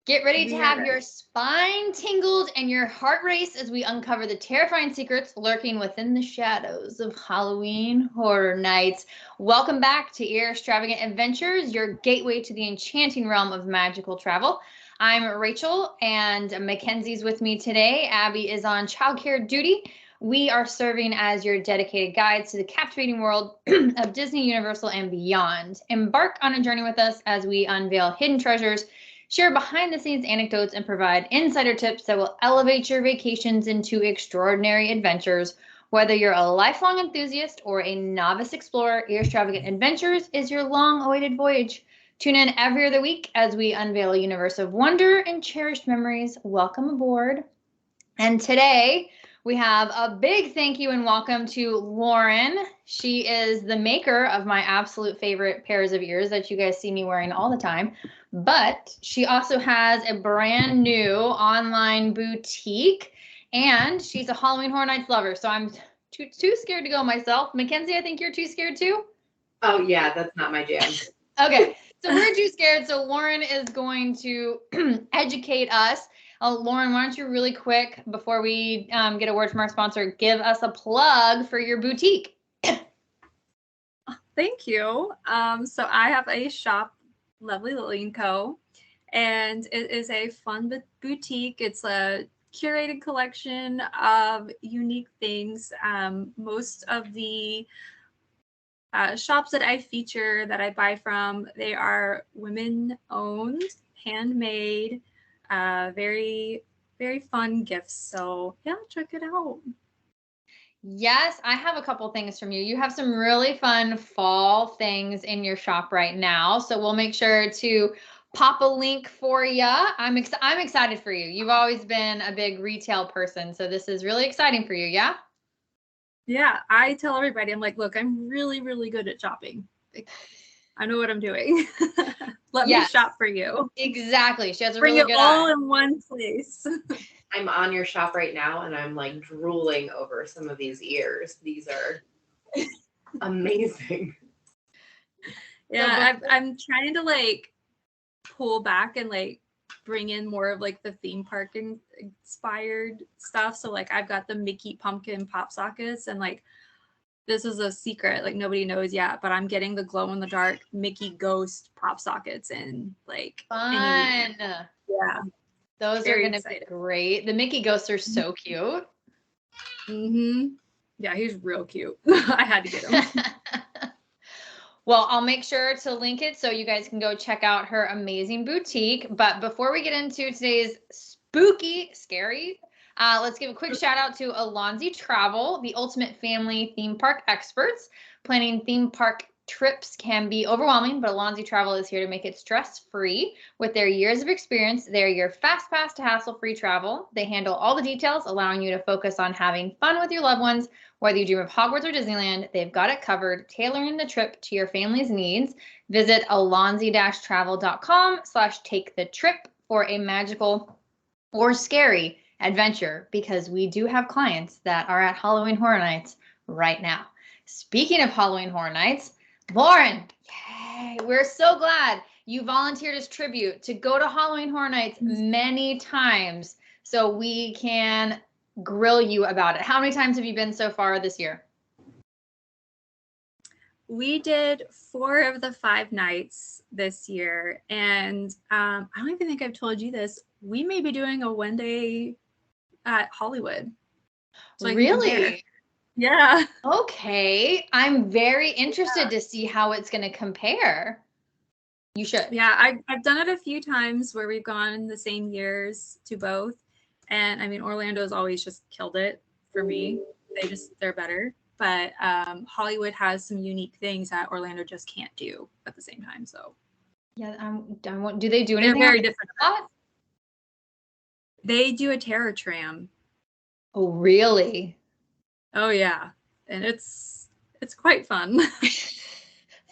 Get ready to have your spine tingled and your heart race as we uncover the terrifying secrets lurking within the shadows of Halloween Horror Nights. Welcome back to Earstravagent Adventures, your gateway to the enchanting realm of magical travel. I'm Rachel, and Mackenzie's with me today. Abby is on childcare duty. We are serving as your dedicated guides to the captivating world of Disney, Universal, and beyond. Embark on a journey with us as we unveil hidden treasures, share behind-the-scenes anecdotes, and provide insider tips that will elevate your vacations into extraordinary adventures. Whether you're a lifelong enthusiast or a novice explorer, Earstravagant Adventures is your long-awaited voyage. Tune in every other week as we unveil a universe of wonder and cherished memories. Welcome aboard. And today, we have a big thank you and welcome to Lauren. She is the maker of my absolute favorite pairs of ears that you guys see me wearing all the time. But she also has a brand new online boutique, and she's a Halloween Horror Nights lover. So I'm too scared to go myself. Mackenzie, I think you're too scared too? Oh, yeah, that's not my jam. Okay, so we're too scared. So Lauren is going to educate us. Lauren, why don't you really quick, before we get a word from our sponsor, give us a plug for your boutique. Thank you. So I have a shop, Lovely Lily & Co., and it is a fun boutique. It's a curated collection of unique things. Most of the shops that I feature, that I buy from, they are women-owned, handmade, very, very fun gifts. So yeah, check it out. Yes, I have a couple things from you. You have some really fun fall things in your shop right now. So we'll make sure to pop a link for you. I'm excited for you. You've always been a big retail person, so this is really exciting for you, yeah? Yeah, I tell everybody, I'm like, look, I'm really, really good at shopping. I know what I'm doing. Let me shop for you. Exactly. She has a Bring really it good all eye. in one place. I'm on your shop right now, and I'm like drooling over some of these ears. These are amazing. Yeah, I'm trying to like pull back and like bring in more of like the theme park inspired stuff. So like I've got the Mickey pumpkin pop sockets, and like this is a secret, like nobody knows yet, but I'm getting the glow in the dark Mickey ghost pop sockets in like fun. Yeah. Those are going to be great. The Mickey ghosts are so cute. Mm-hmm. Yeah, he's real cute. I had to get him. Well, I'll make sure to link it so you guys can go check out her amazing boutique. But before we get into today's spooky, scary, let's give a quick shout out to Alonzi Travel, the ultimate family theme park experts. Planning theme park trips can be overwhelming, but Alonzi Travel is here to make it stress-free. With their years of experience, they're your fast pass to hassle-free travel. They handle all the details, allowing you to focus on having fun with your loved ones. Whether you dream of Hogwarts or Disneyland, they've got it covered, tailoring the trip to your family's needs. Visit alonzi-travel.com/take the trip for a magical or scary adventure, because we do have clients that are at Halloween Horror Nights right now. Speaking of Halloween Horror Nights, Lauren, yay, we're so glad you volunteered as tribute to go to Halloween Horror Nights many times so we can grill you about it. How many times have you been so far this year? We did 4 of the 5 nights this year, and I don't even think I've told you this. We may be doing a one-day at Hollywood. So really? Yeah. Okay. I'm very interested to see how it's going to compare. You should. Yeah, I've done it a few times where we've gone in the same years to both. And I mean, Orlando's always just killed it for me. They're better. But Hollywood has some unique things that Orlando just can't do at the same time. So yeah, do they do anything? They're very different. They do a terror tram. Oh, really? Oh yeah, and it's quite fun.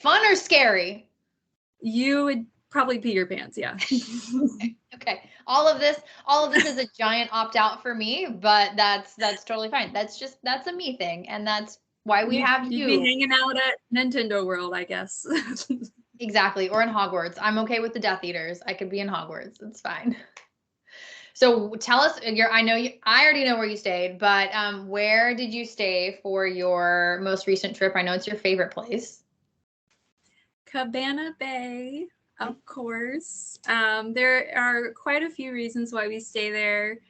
Fun or scary? You would probably pee your pants, yeah. Okay. All of this is a giant opt-out for me, but that's totally fine. That's a me thing, and that's why we have you. You'd be hanging out at Nintendo World, I guess. Exactly. Or in Hogwarts. I'm okay with the Death Eaters. I could be in Hogwarts. It's fine. So tell us I already know where you stayed, but where did you stay for your most recent trip? I know it's your favorite place. Cabana Bay, of course. There are quite a few reasons why we stay there.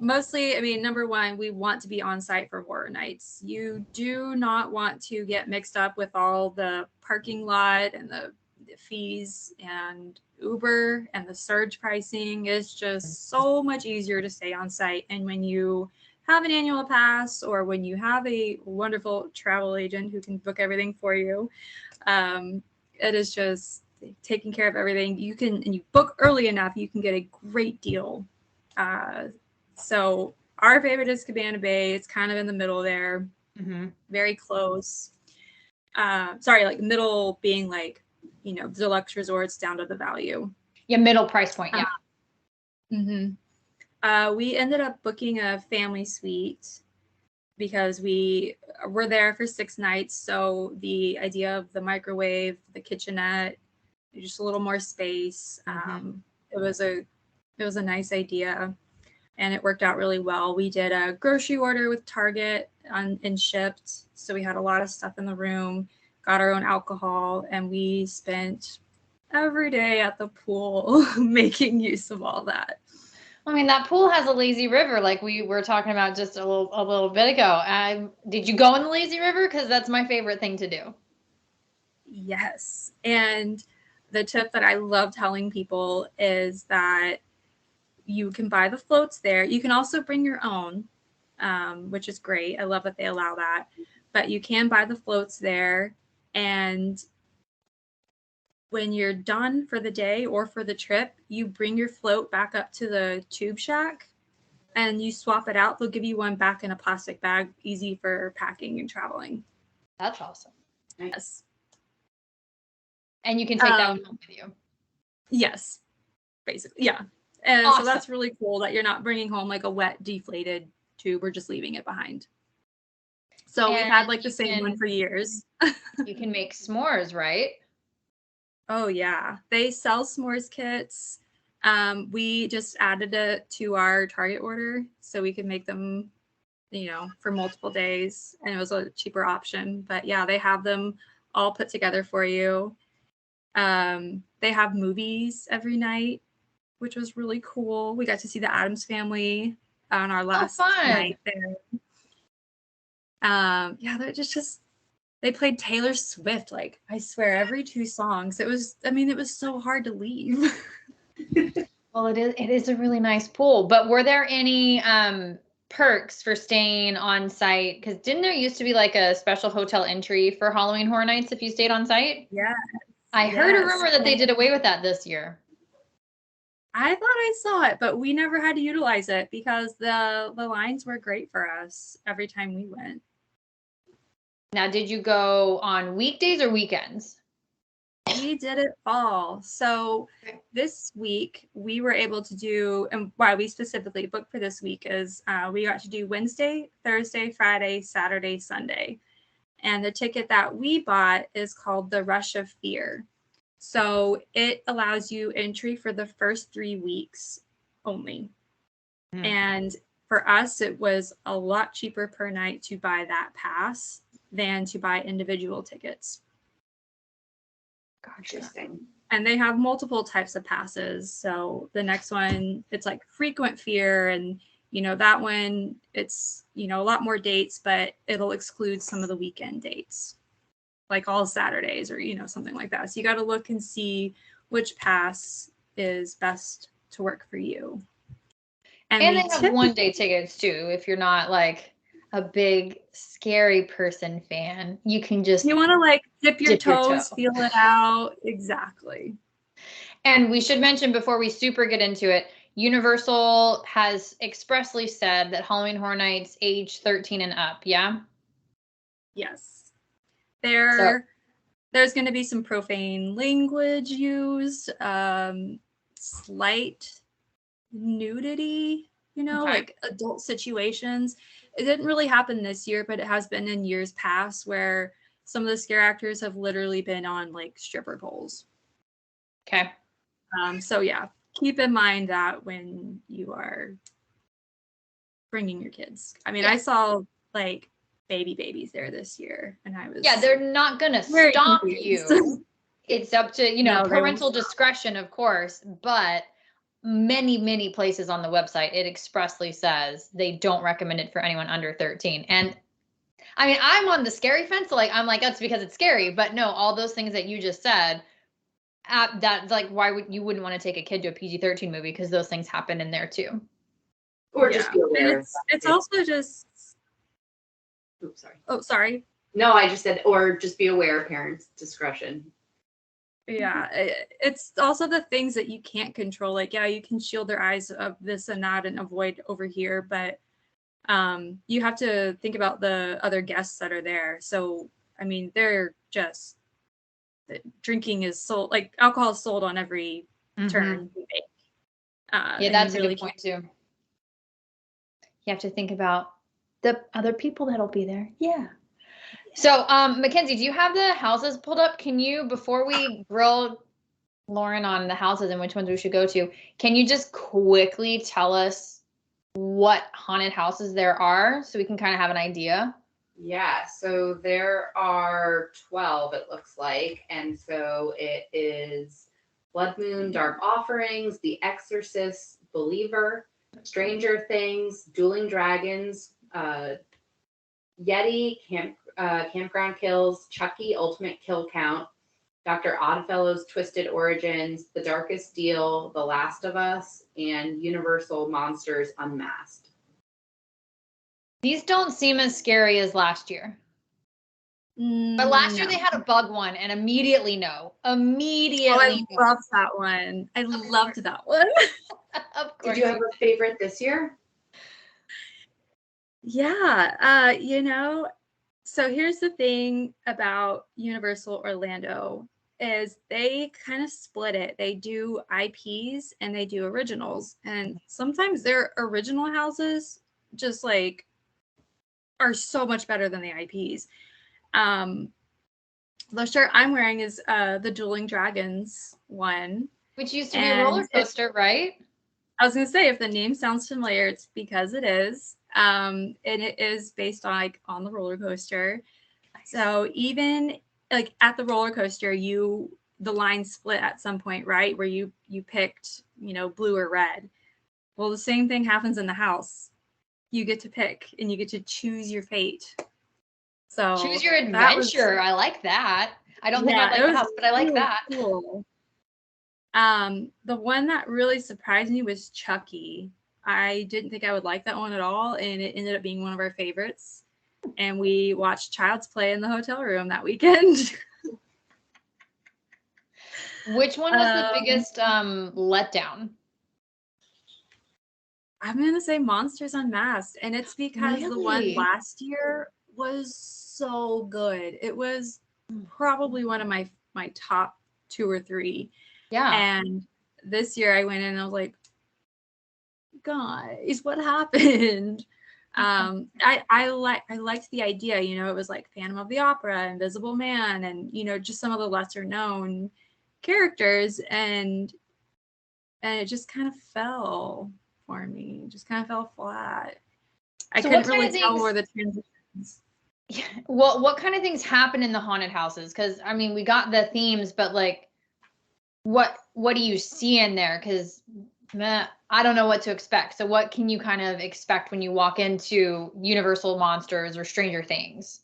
Mostly, I mean, number one, we want to be on site for horror nights. You do not want to get mixed up with all the parking lot and the fees and Uber and the surge pricing. Is just so much easier to stay on site. And when you have an annual pass or when you have a wonderful travel agent who can book everything for you, it is just taking care of everything. You can, and you book early enough, you can get a great deal. So our favorite is Cabana Bay. It's kind of in the middle there, very close. Sorry, like middle being like, you know, deluxe resorts down to the value. Yeah, middle price point. Yeah. We ended up booking a family suite because we were there for 6 nights. So the idea of the microwave, the kitchenette, just a little more space. It was a nice idea, and it worked out really well. We did a grocery order with Target and shipped, so we had a lot of stuff in the room, got our own alcohol, and we spent every day at the pool making use of all that. I mean, that pool has a lazy river, like we were talking about just a little bit ago. Did you go in the lazy river? Because that's my favorite thing to do. Yes, and the tip that I love telling people is that you can buy the floats there. You can also bring your own, which is great. I love that they allow that. But you can buy the floats there. And when you're done for the day or for the trip, you bring your float back up to the tube shack and you swap it out. They'll give you one back in a plastic bag, easy for packing and traveling. That's awesome. Yes. And you can take that one home with you. Yes, basically. Yeah. And awesome. So that's really cool that you're not bringing home like a wet, deflated tube or just leaving it behind. So we've had like the same one for years. You can make s'mores, right? Oh, yeah. They sell s'mores kits. We just added it to our Target order so we could make them, you know, for multiple days. And it was a cheaper option. But yeah, they have them all put together for you. They have movies every night, which was really cool. We got to see the Addams Family on our last night there. Yeah, they're just they played Taylor Swift, like I swear every 2 songs. It was so hard to leave. Well, it is a really nice pool. But were there any perks for staying on site? Because didn't there used to be like a special hotel entry for Halloween Horror Nights if you stayed on site? Yeah. I heard a rumor that they did away with that this year. I thought I saw it, but we never had to utilize it because the lines were great for us every time we went. Now, did you go on weekdays or weekends? We did it all. So this week we were able to do, and why we specifically booked for this week is we got to do Wednesday, Thursday, Friday, Saturday, Sunday. And the ticket that we bought is called the Rush of Fear. So it allows you entry for the first 3 weeks only. And for us, it was a lot cheaper per night to buy that pass than to buy individual tickets. Interesting. And they have multiple types of passes. So the next one, it's like frequent fear. And, you know, that one, it's, you know, a lot more dates, but it'll exclude some of the weekend dates, like all Saturdays or, you know, something like that. So you got to look and see which pass is best to work for you. And they have one-day tickets too. If you're not like a big scary person fan, you can just you want to like dip your toes, feel it out. Exactly. And we should mention before we super get into it, Universal has expressly said that Halloween Horror Nights age 13 and up. Yeah. Yes. There's going to be some profane language used, slight nudity, you know, like adult situations. It didn't really happen this year, but it has been in years past where some of the scare actors have literally been on like stripper poles. Okay. So yeah, keep in mind that when you are bringing your kids. I mean, I saw like babies there this year, and I was they're not gonna stop you. It's up to parental discretion, of course, but many places on the website it expressly says they don't recommend it for anyone under 13. And I mean, I'm on the scary fence, so like I'm like, that's because it's scary, but no, all those things that you just said, that's like, why would you wouldn't want to take a kid to a PG-13 movie, because those things happen in there too. Or just be aware. It's also just. Oops, sorry. Oh, sorry. No, I just said, or just be aware, parents' discretion. Yeah, it's also the things that you can't control. Like, yeah, you can shield their eyes of this and that and avoid over here, but you have to think about the other guests that are there. So, I mean, they're just drinking is sold, like alcohol is sold on every turn you make. Yeah, that's a good point too. You have to think about the other people that'll be there. Yeah. So, Mackenzie, do you have the houses pulled up? Can you, before we grill Lauren on the houses and which ones we should go to, can you just quickly tell us what haunted houses there are so we can kind of have an idea? Yeah, so there are 12, it looks like. And so it is Blood Moon, Dark Offerings, The Exorcist, Believer, Stranger Things, Dueling Dragons, Yeti, Campground Kills, Chucky, Ultimate Kill Count, Dr. Oddfellow's Twisted Origins, The Darkest Deal, The Last of Us, and Universal Monsters Unmasked. These don't seem as scary as last year. But last year they had a bug one, and immediately no. Immediately. Oh, I loved that one. I loved that one. Of course. Did you have a favorite this year? Yeah, so here's the thing about Universal Orlando is they kind of split it. They do IPs and they do originals, and sometimes their original houses just like are so much better than the IPs. The shirt I'm wearing is the Dueling Dragons one, which used to be a roller coaster, right? I was gonna say, if the name sounds familiar, it's because it is. And it is based on like on the roller coaster. Nice. So even like at the roller coaster, the line split at some point, right? Where you picked, blue or red. Well, the same thing happens in the house. You get to pick and you get to choose your fate. So choose your adventure. I like that. I don't think I'd like the house, but I like that. Cool. The one that really surprised me was Chucky. I didn't think I would like that one at all, and it ended up being one of our favorites. And we watched Child's Play in the hotel room that weekend. Which one was the biggest letdown? I'm gonna say Monsters Unmasked, and it's because the one last year was so good. It was probably one of my top 2 or 3. Yeah. And this year I went in and I was like, guys, what happened? I liked the idea, it was like Phantom of the Opera, Invisible Man, and just some of the lesser known characters, and it just kind of fell for me. It just kind of fell flat. I couldn't really tell where the transitions. Yeah. Well, what kind of things happen in the haunted houses? Because I mean, we got the themes, but like, what do you see in there? Because I don't know what to expect. So what can you kind of expect when you walk into Universal Monsters or Stranger Things?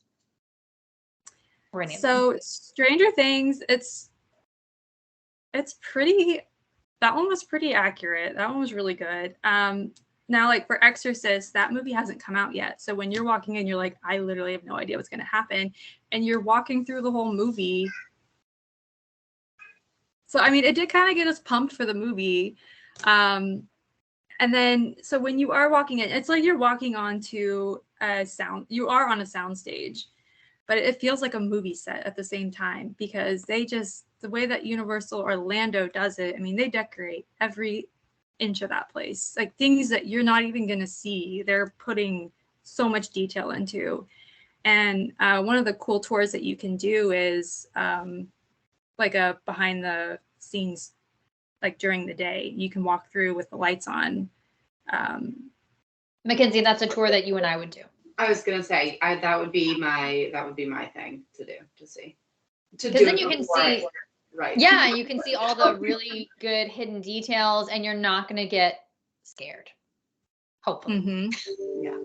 So Stranger Things, it's pretty, that one was pretty accurate. That one was really good. Now, like for Exorcist, that movie hasn't come out yet. So when you're walking in, you're like, I literally have no idea what's going to happen. And you're walking through the whole movie. So, I mean, it did kind of get us pumped for the movie. And then, so when you are walking in, it's like you're walking onto you are on a sound stage, but it feels like a movie set at the same time, because the way that Universal Orlando does it, I mean, they decorate every inch of that place, like things that you're not even going to see. They're putting so much detail into. And one of the cool tours that you can do is like a behind the scenes, like during the day. You can walk through with the lights on. Mackenzie, that's a tour that you and I would do. I was gonna say that would be my thing to do, to see. Because then you can see, right? Yeah, you can see all the really good hidden details, and you're not going to get scared. Hopefully. Mm-hmm. Yeah.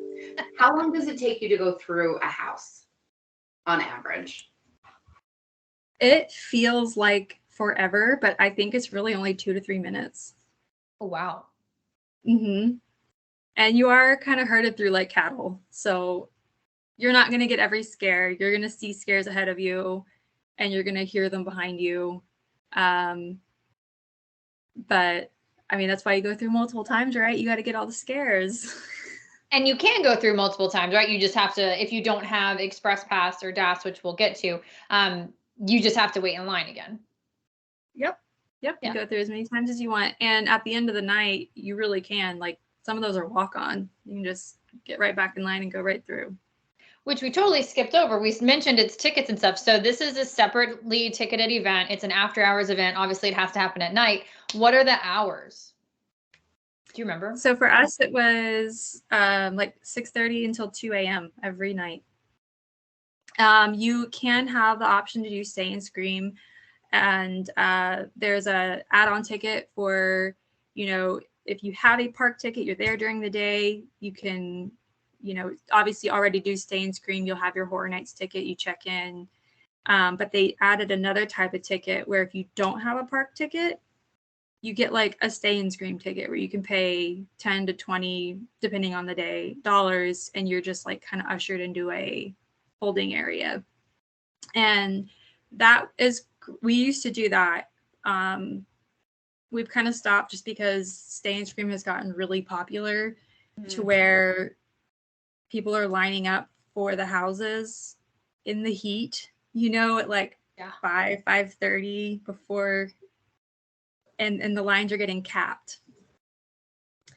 How long does it take you to go through a house, on average? It feels like forever, but I think it's really only 2 to 3 minutes. Oh, wow. Mm-hmm. And you are kind of herded through like cattle. So you're not going to get every scare. You're going to see scares ahead of you, and you're going to hear them behind you. But I mean, that's why you go through multiple times, right? You got to get all the scares. And you can go through multiple times, right? You just have to, if you don't have Express Pass or DAS, which we'll get to, you just have to wait in line again. Yep. Yeah. You go through as many times as you want. And at the end of the night, you really can. Like, some of those are walk-on. You can just get right back in line and go right through. Which we totally skipped over. We mentioned it's tickets and stuff. So this is a separately ticketed event. It's an after-hours event. Obviously, it has to happen at night. What are the hours? Do you remember? So for us, it was like 6:30 until 2 a.m. every night. You can have the option to do Stay and Scream, and there's a add-on ticket for, you know, if you have a park ticket, you're there during the day, you can, you know, obviously already do Stay and Scream. You'll have your Horror Nights ticket, you check in. But they added another type of ticket where if you don't have a park ticket, you get like a Stay and Scream ticket where you can pay 10 to 20, depending on the day, dollars, and you're just like kind of ushered into a holding area. And that is, we used to do that. We've kind of stopped just because Stay and Scream has gotten really popular to where people are lining up for the houses in the heat, you know, at like 5:30 before, and the lines are getting capped.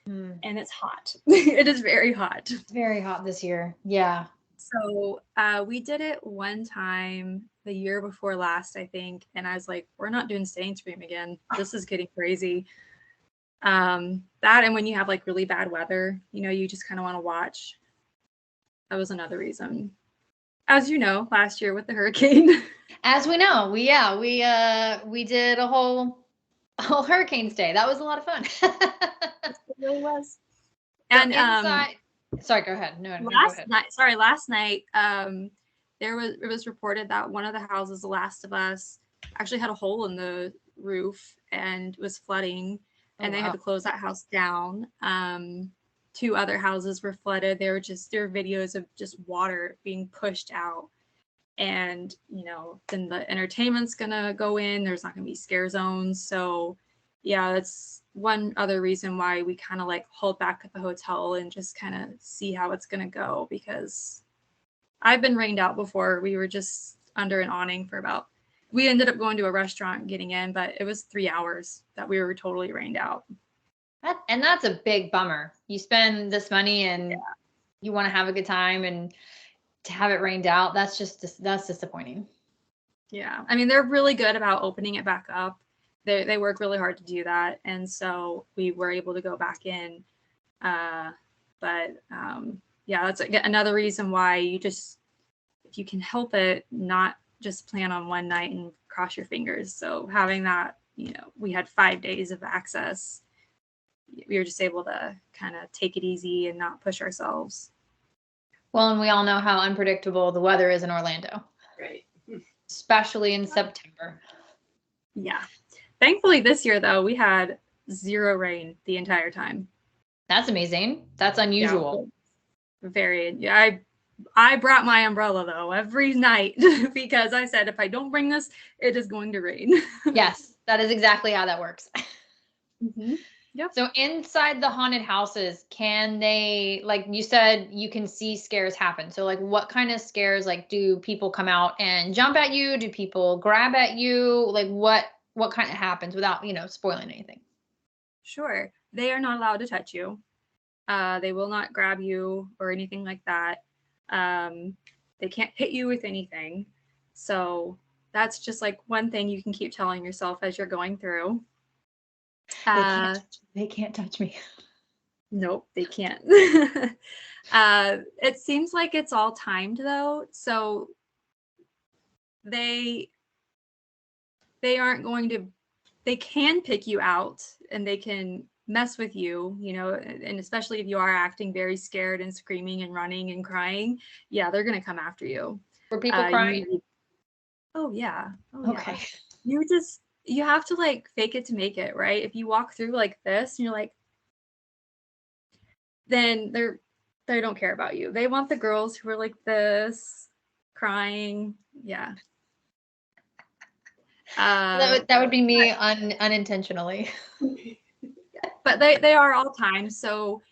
And it's hot. It is very hot. It's very hot this year. Yeah. So we did it one time the year before last, I think, and I was like, we're not doing Stay and Scream again. This is getting crazy. That, and when you have like really bad weather, you know, you just kind of want to watch. That was another reason. As you know, last year with the hurricane. As we know, we did a whole hurricane stay. That was a lot of fun. It really was. So And inside, sorry, go ahead. No, last go ahead. last night, it was reported that one of the houses, The Last of Us, actually had a hole in the roof and was flooding, and they had to close that house down. 2 other houses were flooded. There were videos of just water being pushed out. And, you know, then the entertainment's gonna go in. There's not gonna be scare zones. So yeah, that's one other reason why we kind of like hold back at the hotel and just kind of see how it's gonna go, because I've been rained out before. We were just under an awning for we ended up going to a restaurant getting in, but it was 3 hours that we were totally rained out. And that's a big bummer. You spend this money and you want to have a good time, and to have it rained out, that's disappointing. Yeah. I mean, they're really good about opening it back up. They work really hard to do that. And so we were able to go back in. Yeah, that's another reason why if you can help it, not just plan on one night and cross your fingers. So having that, you know, we had 5 days of access. We were just able to kind of take it easy and not push ourselves. Well, and we all know how unpredictable the weather is in Orlando. Right. Especially in September. Yeah. Thankfully this year, though, we had 0 rain the entire time. That's amazing. That's unusual. Yeah, very. Yeah, I brought my umbrella, though, every night because I said, if I don't bring this, it is going to rain. Yes, that is exactly how that works. Mm-hmm. Yep. So inside the haunted houses, can they, like you said, you can see scares happen. So like what kind of scares, like do people come out and jump at you? Do people grab at you? Like what kind of happens without, you know, spoiling anything? Sure. They are not allowed to touch you. They will not grab you or anything like that. They can't hit you with anything. So that's just like one thing you can keep telling yourself as you're going through. They can't touch me. Nope, they can't. It seems like it's all timed though. So they aren't going to, they can pick you out and they can mess with you, you know, and especially if you are acting very scared and screaming and running and crying, yeah, they're going to come after you. Were people crying? Oh yeah. Okay. You have to like fake it to make it, right? If you walk through like this and you're like, then they don't care about you. They want the girls who are like this, crying. Yeah. That would be me unintentionally. But they are all timed. So,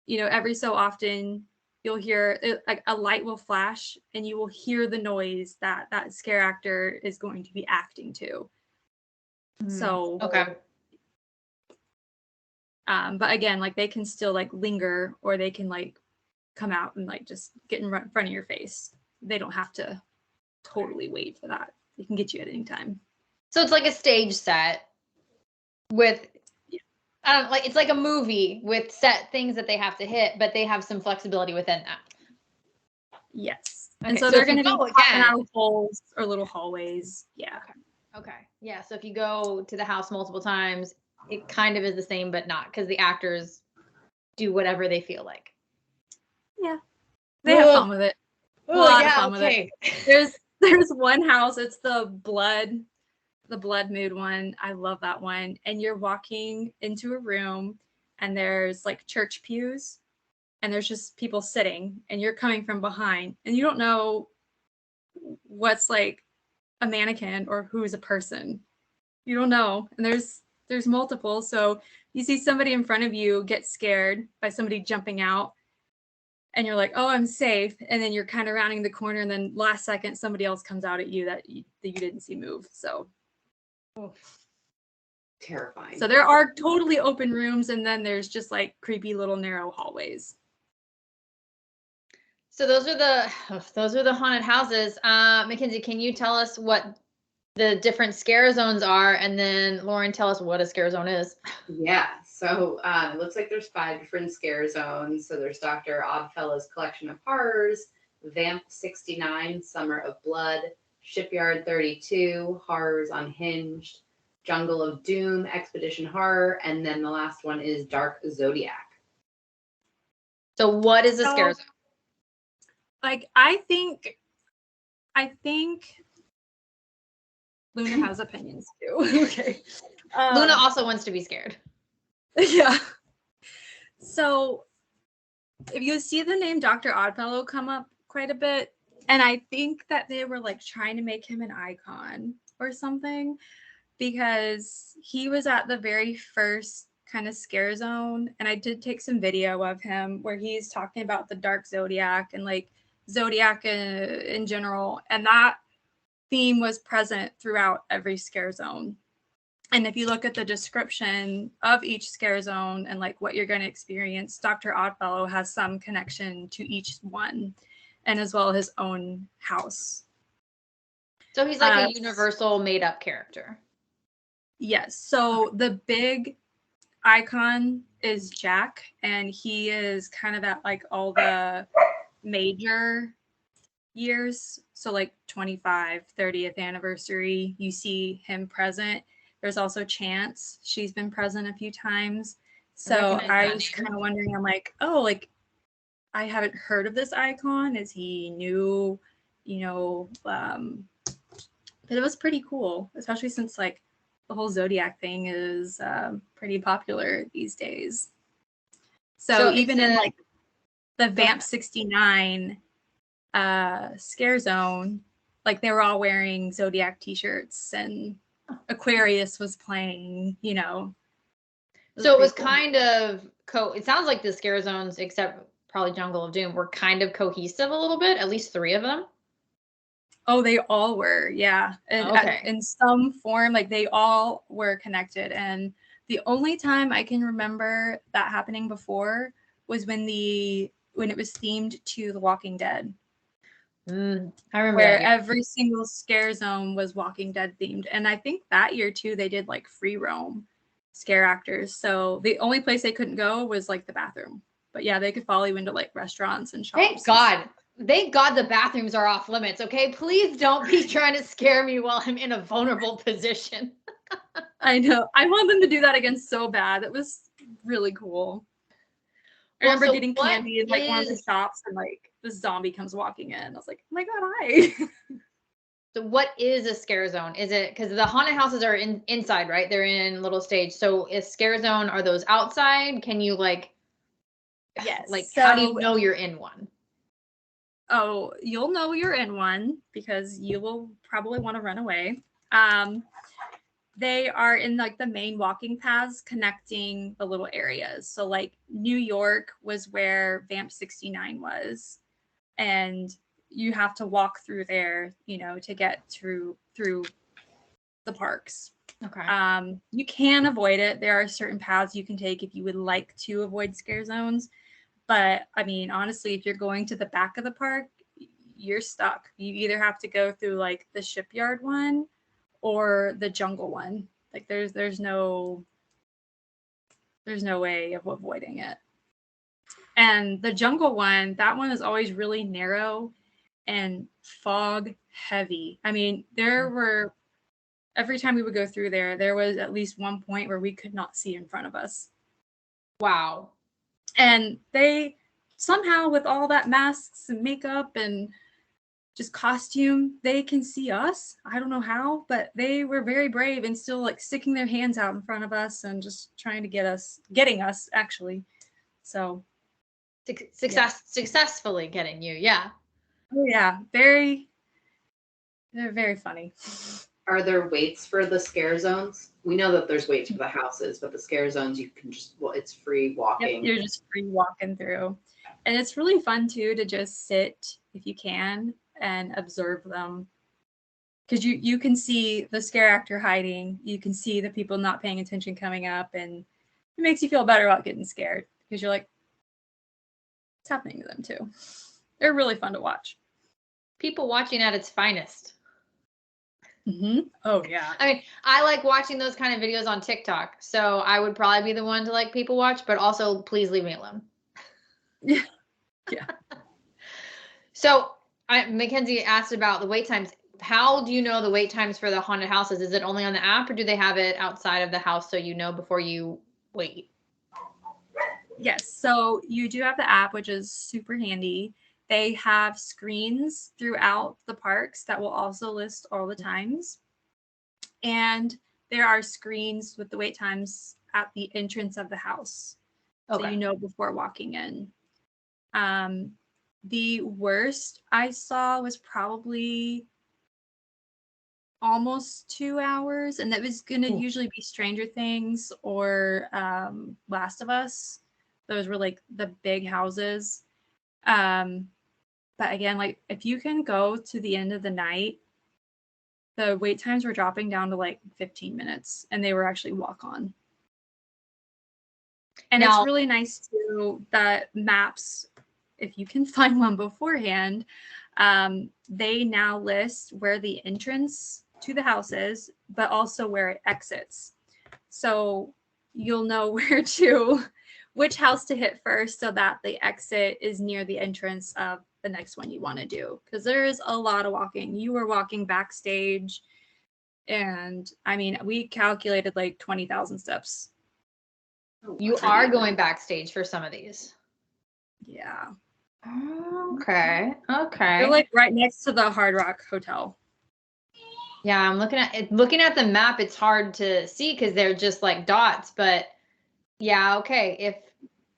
you know, every so often you'll hear like a light will flash and you will hear the noise that scare actor is going to be acting to. So, okay. But again, like they can still like linger or they can like come out and like just get in front of your face. They don't have to totally wait for that. They can get you at any time. So it's like a stage set with, like it's like a movie with set things that they have to hit, but they have some flexibility within that. Yes. Okay, and so so they're if you going to be go popping again- out of holes or little hallways. Yeah. Okay. Yeah. So if you go to the house multiple times, it kind of is the same, but not, because the actors do whatever they feel like. Yeah. They have fun with it. A lot of fun with it. There's one house, it's the blood mood one. I love that one. And you're walking into a room and there's like church pews and there's just people sitting and you're coming from behind and you don't know what's like a mannequin or who is a person. You don't know. And there's multiple. So you see somebody in front of you get scared by somebody jumping out and you're like, oh, I'm safe. And then you're kind of rounding the corner and then last second somebody else comes out at you that you didn't see move. So Terrifying. So there are totally open rooms and then there's just like creepy little narrow hallways. So those are the haunted houses. Mackenzie, can you tell us what the different scare zones are, and then Lauren, tell us what a scare zone is. Yeah, so it looks like there's 5 different scare zones. So there's Dr. Oddfellow's Collection of Horrors, Vamp 69, Summer of Blood, Shipyard 32, Horrors Unhinged, Jungle of Doom, Expedition Horror, and then the last one is Dark Zodiac. So what is a scare zone? Like I think Luna has opinions too. Okay. Luna also wants to be scared. Yeah. So if you see the name Dr. Oddfellow come up quite a bit, and I think that they were like trying to make him an icon or something because he was at the very first kind of scare zone. And I did take some video of him where he's talking about the dark zodiac and like zodiac in general. And that theme was present throughout every scare zone. And if you look at the description of each scare zone and like what you're going to experience, Dr. Oddfellow has some connection to each one and as well his own house. So he's like a universal made up character. Yes. So the big icon is Jack, and he is kind of at like all the major years. So like 25, 30th anniversary, you see him present. There's also Chance. She's been present a few times. So I was kind of wondering, I'm like, oh, like I haven't heard of this icon. Is he new? You know, but it was pretty cool, especially since like the whole Zodiac thing is pretty popular these days. So even in like the Vamp 69 scare zone, like they were all wearing Zodiac t-shirts and Aquarius was playing, you know. So it was kind of it sounds like the scare zones, except probably Jungle of Doom, were kind of cohesive a little bit, at least 3 of them. Oh, they all were, yeah. And in some form, like they all were connected. And the only time I can remember that happening before was when it was themed to The Walking Dead. I remember where that. Yeah. every single scare zone was Walking Dead themed. And I think that year too, they did like free roam scare actors. So the only place they couldn't go was like the bathroom. But yeah, they could follow you into like restaurants and shops. Thank God. Thank God the bathrooms are off limits. Okay, please don't be trying to scare me while I'm in a vulnerable position. I know. I want them to do that again so bad. It was really cool. I Well, remember so getting what candy in like one of the is- shops, and like this zombie comes walking in. I was like, oh my God, hi. So what is a scare zone? Is it because the haunted houses are inside, right? They're in little stage. So is scare zone, are those outside? Can you like Yes. how do you So, know you're in one? oh, you'll know you're in one because you will probably want to run away. They are in like the main walking paths connecting the little areas. So like New York was where Vamp 69 was, and you have to walk through there, you know, to get through the parks. Okay. You can avoid it. There are certain paths you can take if you would like to avoid scare zones. But I mean, honestly, if you're going to the back of the park, you're stuck. You either have to go through like the shipyard one or the jungle one. Like there's no way of avoiding it. And the jungle one, that one is always really narrow and fog heavy. I mean, there were every time we would go through there, there was at least one point where we could not see in front of us. Wow. And they somehow, with all that masks and makeup and just costume, they can see us. I don't know how, but they were very brave and still like sticking their hands out in front of us and just trying to getting us actually. So Successfully getting you. Yeah. oh yeah, they're very funny. Are there weights for the scare zones? We know that there's weights for the houses, but the scare zones you can just it's free walking. Yep, you're just free walking through. And it's really fun too to just sit if you can and observe them. Because you can see the scare actor hiding, you can see the people not paying attention coming up, and it makes you feel better about getting scared because you're like, it's happening to them too. They're really fun to watch. People watching at its finest. Mm-hmm. Oh yeah. I mean, I like watching those kind of videos on TikTok, so I would probably be the one to like people watch, but also please leave me alone. Yeah. Yeah. So Mackenzie asked about the wait times. How do you know the wait times for the haunted houses? Is it only on the app or do they have it outside of the house so you know before you wait? Yes. So you do have the app, which is super handy. They have screens throughout the parks that will also list all the times. And there are screens with the wait times at the entrance of the house. Okay. So you know before walking in. The worst I saw was probably almost 2 hours, and that was going to usually be Stranger Things or Last of Us. Those were like the big houses. But again, like if you can go to the end of the night, the wait times were dropping down to like 15 minutes, and they were actually walk on. And Now, it's really nice too that maps, if you can find one beforehand, they now list where the entrance to the house is, but also where it exits. So you'll know which house to hit first so that the exit is near the entrance of the next one you want to do. Because there is a lot of walking. You were walking backstage, and I mean, we calculated like 20,000 steps. You are going backstage for some of these. Yeah. Okay. Okay. They're like right next to the Hard Rock Hotel. Yeah, I'm looking at it. Looking at the map, it's hard to see because they're just like dots. But yeah, okay.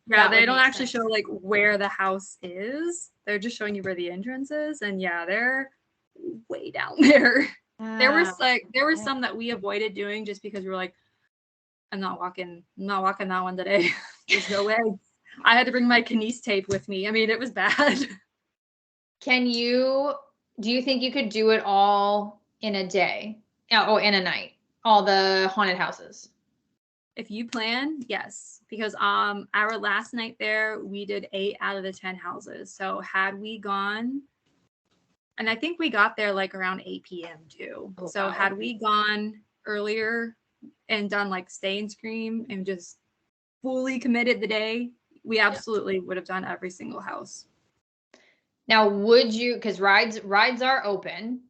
Yeah, they don't actually show like where the house is. They're just showing you where the entrance is, and yeah, they're way down there. There were some that we avoided doing just because we were like, I'm not walking that one today. There's no way. I had to bring my kinese tape with me. I mean, it was bad. Do you think you could do it all in a day? Oh, in a night? All the haunted houses? If you plan, yes. Because our last night there, we did 8 out of the 10 houses. So had we gone And I think we got there like around 8 p.m. too. Oh, So wow. had we gone earlier and done like Stay and Scream and just fully committed the day, we absolutely would have done every single house. Now, would you, because rides are open,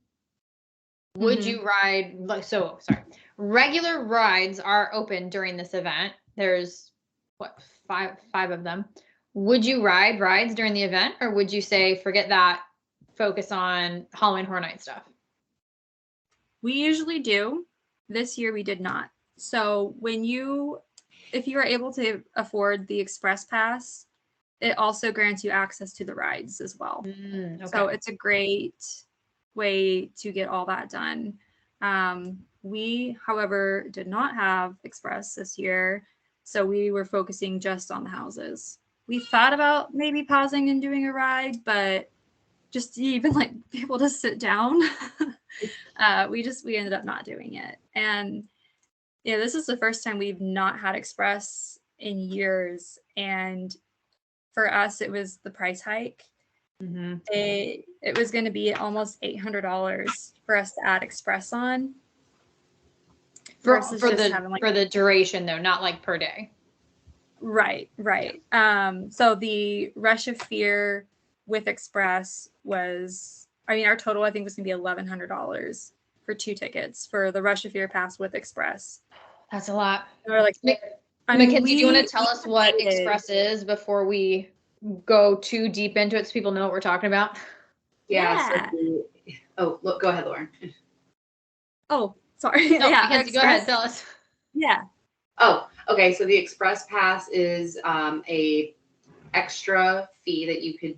would you ride, like, so, sorry, regular rides are open during this event. There's, what, five of them. Would you ride rides during the event, or would you say, forget that, focus on Halloween Horror Night stuff? We usually do. This year we did not. So if you are able to afford the Express Pass, it also grants you access to the rides as well. Okay. So it's a great way to get all that done. We, however, did not have Express this year, so we were focusing just on the houses. We thought about maybe pausing and doing a ride, but just to even like be able to sit down, we ended up not doing it. And yeah, this is the first time we've not had Express in years, and for us, it was the price hike. It was going to be almost $800 for us to add Express on. For the duration though, not like per day. Right. So the Rush of Fear with Express was, our total I think was going to be $1,100 for 2 tickets for the Rush of Fear pass with Express. That's a lot. And we're like, Mackenzie, do you want to tell us what Express is before we go too deep into it so people know what we're talking about? Yeah. So go ahead, Lauren. Oh, sorry. No, Mackenzie, go ahead, tell us. Yeah. Oh, okay. So the Express Pass is a extra fee that you could,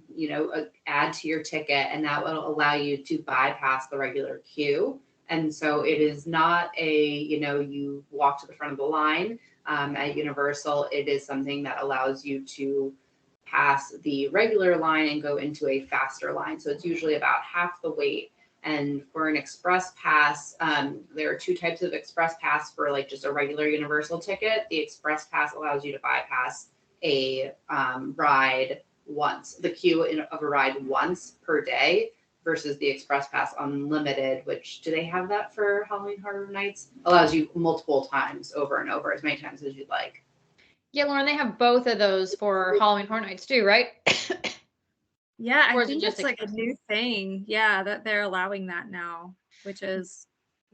add to your ticket, and that will allow you to bypass the regular queue. And so it is not you walk to the front of the line at Universal. It is something that allows you to pass the regular line and go into a faster line. So it's usually about half the wait. And for an Express Pass, there are 2 types of Express Pass for like just a regular Universal ticket. The Express Pass allows you to bypass a ride once, the queue of a ride once per day, versus the Express Pass Unlimited, which, do they have that for Halloween Horror Nights? Allows you multiple times over and over, as many times as you'd like. Yeah, Lauren, they have both of those for Halloween Horror Nights too, right? Yeah, I think it's like a new thing. Yeah, that they're allowing that now, which is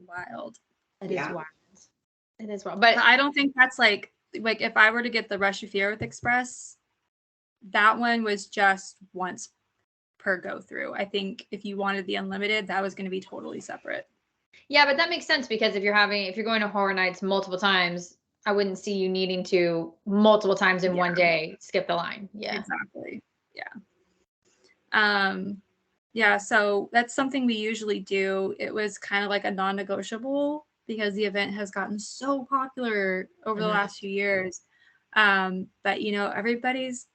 wild. It is wild. It is wild. But I don't think that's like if I were to get the Rush of Fear with Express, that one was just once per go through. I think if you wanted the unlimited, that was going to be totally separate. Yeah, but that makes sense, because if you're going to Horror Nights multiple times, I wouldn't see you needing to multiple times in one day skip the line. Yeah, exactly. Yeah. So that's something we usually do. It was kind of like a non-negotiable because the event has gotten so popular over the last few years. But everybody's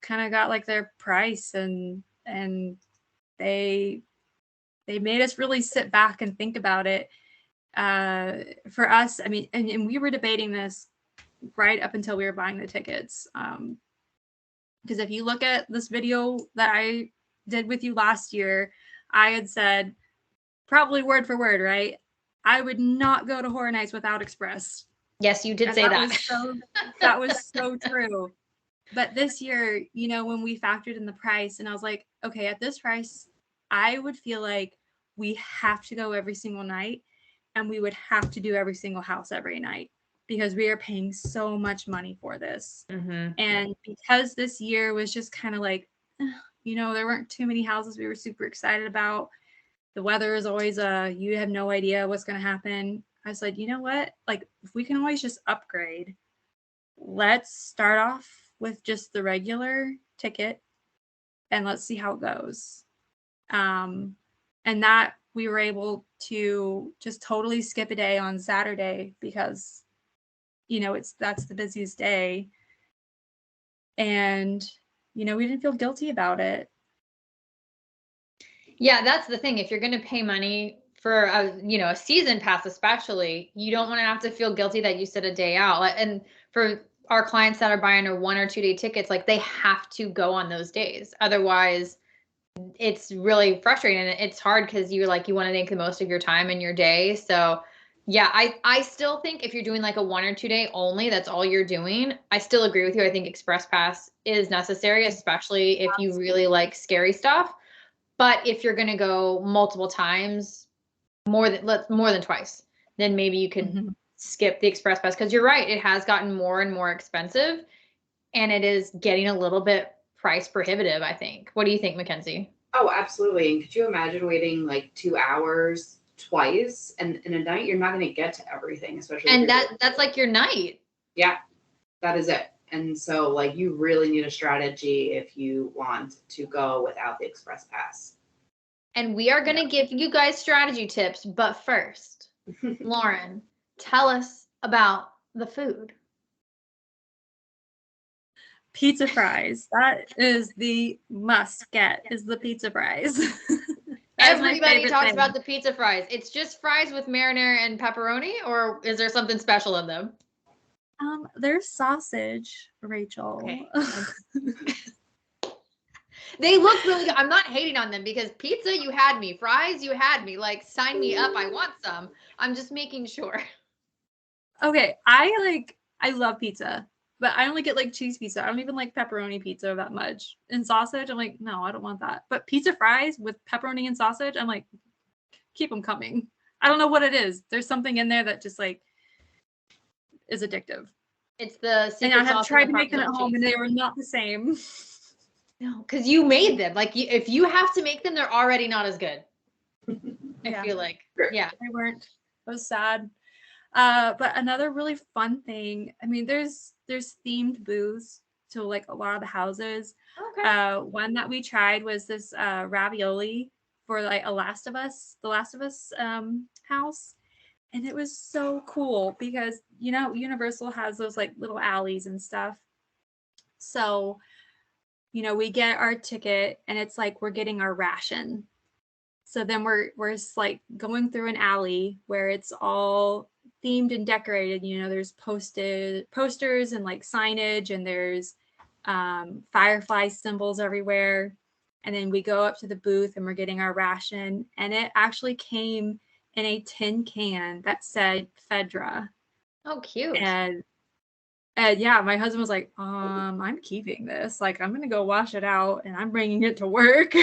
kind of got like their price, and they made us really sit back and think about it. For us, and we were debating this right up until we were buying the tickets. Because if you look at this video that I did with you last year, I had said, probably word for word, right? I would not go to Horror Nights without Express. Yes, you did say that. That was so true. But this year, when we factored in the price, and I was like, okay, at this price, I would feel like we have to go every single night, and we would have to do every single house every night, because we are paying so much money for this. And because this year was just kind of like, there weren't too many houses we were super excited about. The weather is always you have no idea what's going to happen. I was like, you know what? Like, if we can always just upgrade, let's start off with just the regular ticket and let's see how it goes. And that we were able to just totally skip a day on Saturday because that's the busiest day. And, we didn't feel guilty about it. Yeah, that's the thing. If you're going to pay money for a season pass, especially, you don't want to have to feel guilty that you sit a day out. And for our clients that are buying a 1 or 2 day tickets, like, they have to go on those days. Otherwise, it's really frustrating, and it's hard because you want to make the most of your time and your day. So yeah, I still think if you're doing like a 1 or 2 day only, that's all you're doing. I still agree with you. I think Express Pass is necessary, especially if you really like scary stuff. But if you're gonna go multiple times, more than twice, then maybe you could skip the Express Pass, because you're right, it has gotten more and more expensive, and it is getting a little bit price prohibitive, I think. What do you think, Mackenzie? Oh, absolutely. And could you imagine waiting like 2 hours twice? And in a night, you're not going to get to everything, especially. And that's like your night. Yeah, that is it. And so, like, you really need a strategy if you want to go without the Express Pass. And we are going to give you guys strategy tips. But first, Lauren, tell us about the food. Pizza fries. That is the must get, is the pizza fries. Everybody talks about the pizza fries. It's just fries with marinara and pepperoni, or is there something special in them? There's sausage, Rachel. Okay. They look really good. I'm not hating on them, because pizza, you had me. Fries, you had me. Like, sign me up. I want some. I'm just making sure. Okay, I love pizza, but I only get like cheese pizza. I don't even like pepperoni pizza that much. And sausage, I'm like, no, I don't want that. But pizza fries with pepperoni and sausage, I'm like, keep them coming. I don't know what it is. There's something in there that just like is addictive. It's the secret and I have sauce tried to make them at home, and they were not the same. No, because you made them. Like, if you have to make them, they're already not as good. I feel like, yeah, they weren't. I was sad. But another really fun thing, I mean, there's themed booths to like a lot of the houses. Okay. One that we tried was this ravioli for like the Last of Us house. And it was so cool because, you know, Universal has those like little alleys and stuff. So, you know, we get our ticket and it's like we're getting our ration. So then we're like going through an alley where it's all themed and decorated. You know, there's posters and like signage, and there's firefly symbols everywhere. And then we go up to the booth and we're getting our ration, and it actually came in a tin can that said Fedra. Oh, cute. And yeah, my husband was like, I'm keeping this. Like, I'm gonna go wash it out, and I'm bringing it to work.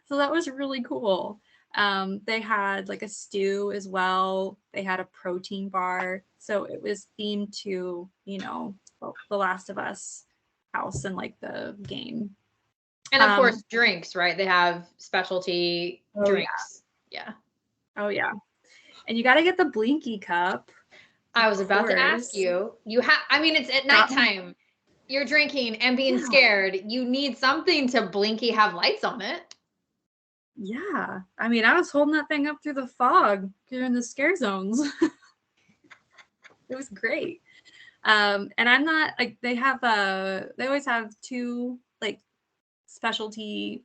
So that was really cool. They had like a stew as well. They had a protein bar. So it was themed to, you know, the Last of Us house and like the game. And of course, drinks, right? They have specialty drinks. Yeah. Oh, yeah. And you got to get the Blinky cup. I was about to ask you. I mean, it's at nighttime. You're drinking and being scared. You need something to Blinky have lights on it. Yeah. I mean, I was holding that thing up through the fog during the scare zones. It was great. And I'm not like, they always have 2 like specialty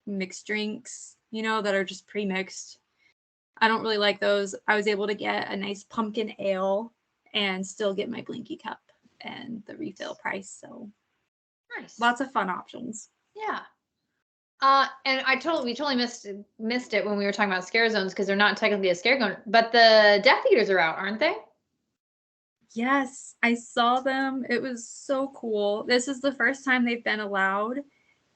mixed drinks, you know, that are just pre-mixed. I don't really like those. I was able to get a nice pumpkin ale and still get my Blinky cup and the refill price. So nice. Lots of fun options. Yeah. And we totally missed it when we were talking about scare zones, because they're not technically a scare zone, but the Death Eaters are out, aren't they? Yes, I saw them. It was so cool. This is the first time they've been allowed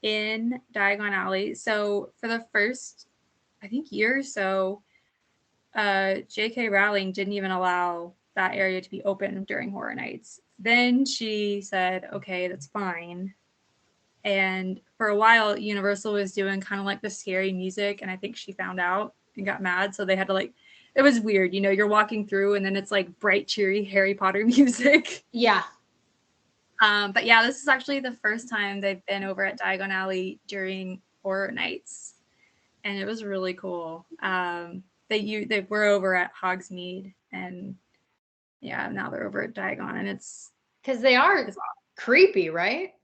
in Diagon Alley. So for the first, I think, year or so, J.K. Rowling didn't even allow that area to be open during Horror Nights. Then she said, okay, that's fine. And for a while, Universal was doing kind of like the scary music, and I think she found out and got mad. So they had to like, it was weird, you know, you're walking through and then it's like bright, cheery Harry Potter music. Yeah. But yeah, this is actually the first time they've been over at Diagon Alley during Horror Nights, and it was really cool. They were over at Hogsmeade, and yeah, now they're over at Diagon, and it's because they are creepy, right?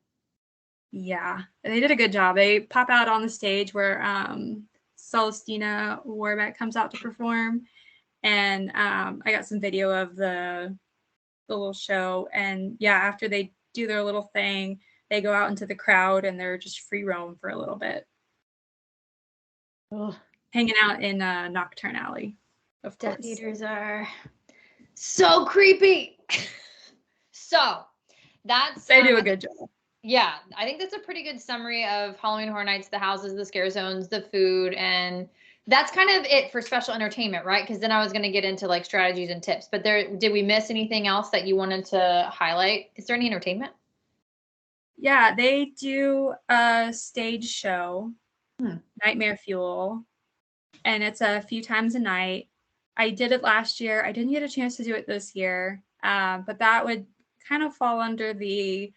Yeah, they did a good job. They pop out on the stage where Celestina Warbeck comes out to perform, and I got some video of the little show. And yeah, after they do their little thing, they go out into the crowd and they're just free roam for a little bit. Ugh. Hanging out in Nocturne Alley, of Death course. Eaters are so creepy. So that's They do a good job. Yeah, I think that's a pretty good summary of Halloween Horror Nights, the houses, the scare zones, the food, and that's kind of it for special entertainment, right? Because then I was going to get into like strategies and tips, but did we miss anything else that you wanted to highlight? Is there any entertainment? Yeah, they do a stage show, Nightmare Fuel, and it's a few times a night. I did it last year. I didn't get a chance to do it this year, but that would kind of fall under the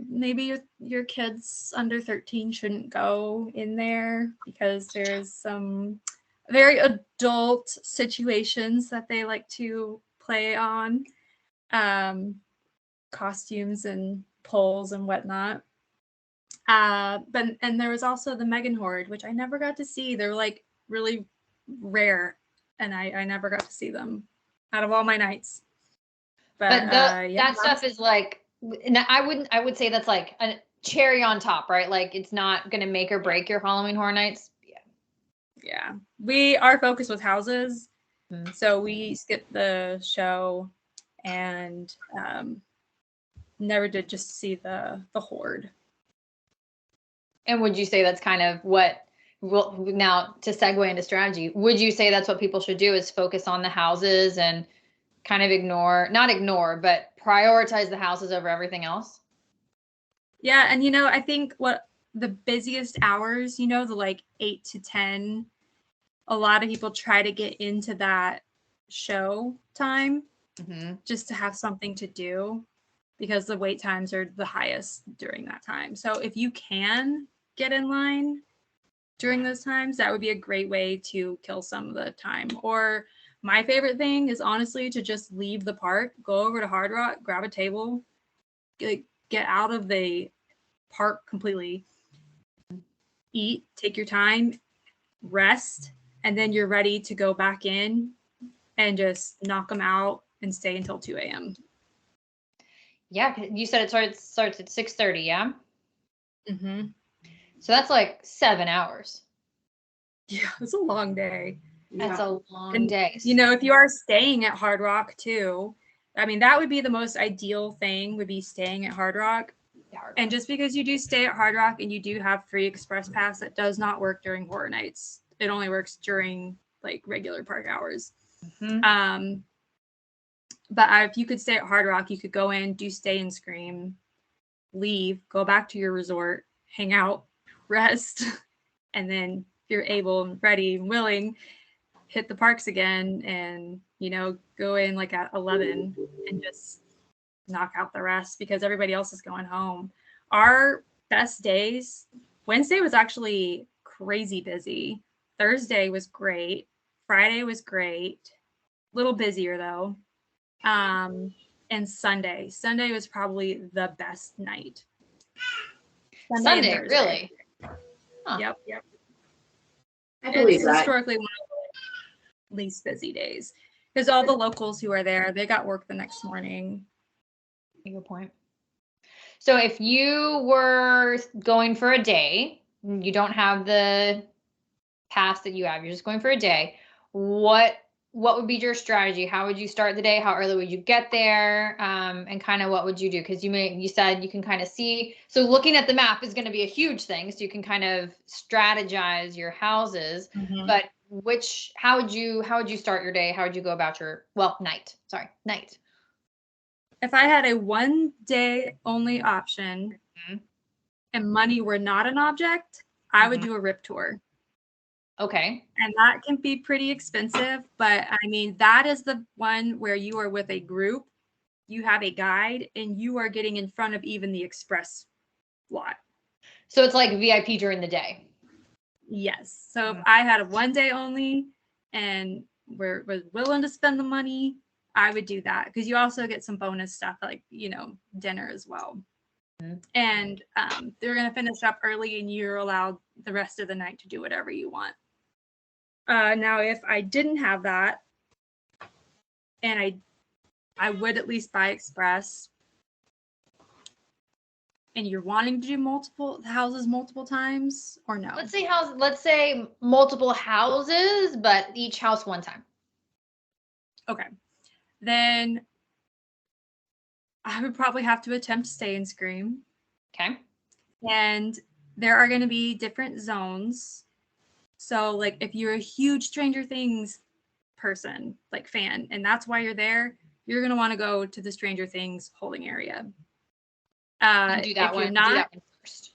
maybe your kids under 13 shouldn't go in there because there's some very adult situations that they like to play on, costumes and poles and whatnot. But there was also the Megan Horde, which I never got to see. They're like really rare, and I never got to see them out of all my nights. But that stuff is like, I would say that's like a cherry on top, right? Like it's not going to make or break your Halloween Horror Nights. Yeah. Our focus was houses, so we skipped the show and never did just see the horde. And would you say that's kind of what, well, now to segue into strategy, would you say that's what people should do is focus on the houses and kind of not ignore, but prioritize the houses over everything else? Yeah. And, I think what the busiest hours, the like 8 to 10, a lot of people try to get into that show time just to have something to do because the wait times are the highest during that time. So if you can get in line during those times, that would be a great way to kill some of the time. Or my favorite thing is honestly to just leave the park, go over to Hard Rock, grab a table, get out of the park completely, eat, take your time, rest, and then you're ready to go back in and just knock them out and stay until 2 a.m. Yeah, you said it starts at 6:30, yeah? Mm-hmm. So that's like 7 hours. Yeah, it's a long day. That's a long day. If you are staying at Hard Rock too, I mean, that would be the most ideal thing, would be staying at Hard Rock. And just because you do stay at Hard Rock and you do have free express pass, that does not work during horror nights. It only works during like regular park hours. But if you could stay at Hard Rock, you could go in, do Stay and Scream, leave, go back to your resort, hang out, rest, and then if you're able and ready and willing, hit the parks again and, go in like at 11 and just knock out the rest because everybody else is going home. Our best days, Wednesday was actually crazy busy. Thursday was great. Friday was great. A little busier though. And Sunday was probably the best night. Sunday really? Huh. Yep. I believe that. Historically one of the least busy days because all the locals who are there, they got work the next morning. Good point. So if you were going for a day, you don't have the pass that you have, you're just going for a day, what would be your strategy? How would you start the day? How early would you get there? And kind of what would you do? Because you said you can kind of see. So looking at the map is going to be a huge thing. So you can kind of strategize your houses. But how would you start your day? How would you go about your night? Sorry, night. If I had a 1 day only option and money were not an object, I would do a RIP tour. Okay. And that can be pretty expensive, but I mean, that is the one where you are with a group, you have a guide, and you are getting in front of even the express lot. So it's like VIP during the day. Yes. So if I had a 1 day only and was willing to spend the money, I would do that because you also get some bonus stuff like, dinner as well. And they're going to finish up early and you're allowed the rest of the night to do whatever you want. Now, if I didn't have that, and I would at least buy express, and you're wanting to do multiple houses multiple times, or no? Let's say multiple houses, but each house one time. Okay. Then I would probably have to attempt Stay and Scream. Okay. And there are going to be different zones. So, like, if you're a huge Stranger Things person, like fan, and that's why you're there, you're going to want to go to the Stranger Things holding area. And do that if one. You're not, do that one first.